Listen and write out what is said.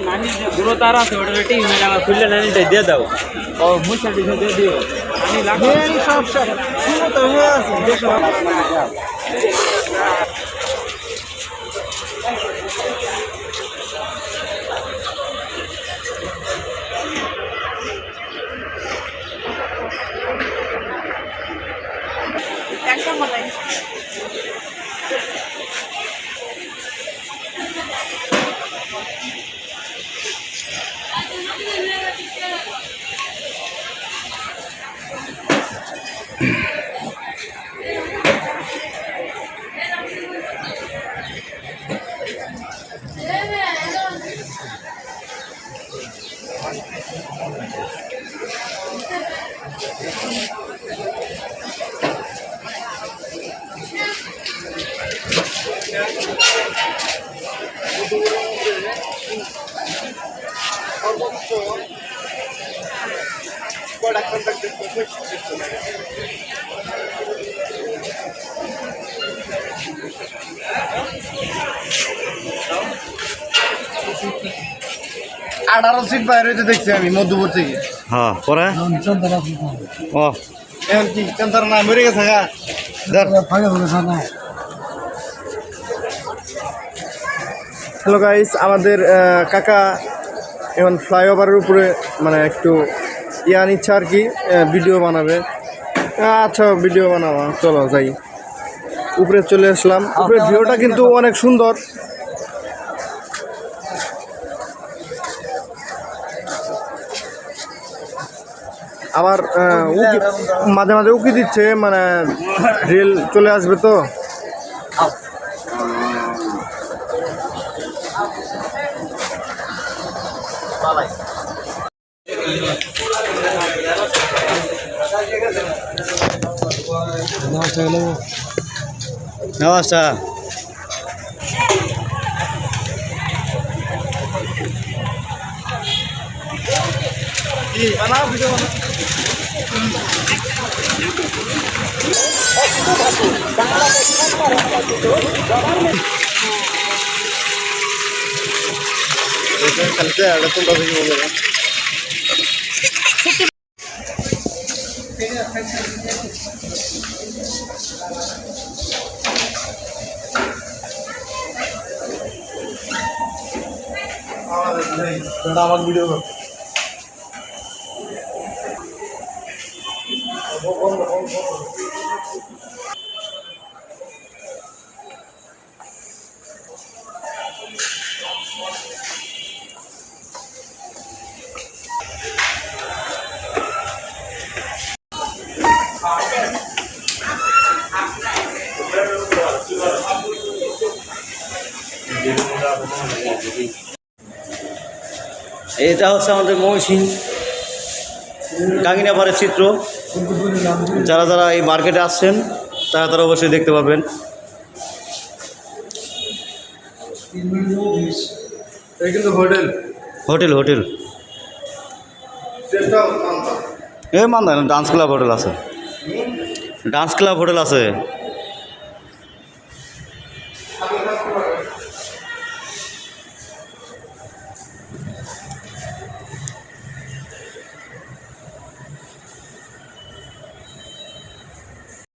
नानी गुरु तारा से order T मेरा खुले नानी दे दो और मुझे दे दियो नानी लाख मेरी सब सब सुनो तो है देखो एकदम मजा আঠারো সিট বাইরে হইতে দেখছি আমি মধ্যপুর থেকে। হ্যাঁ পরে ও এখন কি কেন্দ্র না মরে গেছে গা হ্যালো গাইস, আমাদের কাকা এখন ফ্লাইওভারের উপরে মানে একটু নিচ্ছে আর কি, ভিডিও বানাবে। আচ্ছা ভিডিও বানাবো, চলো যাই। উপরে চলে আসলাম, উপরের ভিউটা কিন্তু অনেক সুন্দর। আবার মাঝে মাঝে উকি দিচ্ছে, মানে রেল চলে আসবে তো। নমস্কার। আমার ভিডিও এটা হচ্ছে আমাদের ময়মনসিংহ গাঙ্গিনাপাড়ের চিত্র। যারা যারা এই মার্কেটে আসছেন তারা তারা অবশ্যই দেখতে পাবেন। কিন্তু হোটেল হোটেল হোটেল এ মানদান ডান্স ক্লাব হোটেল আছে, ডান্স ক্লাব হোটেল আছে।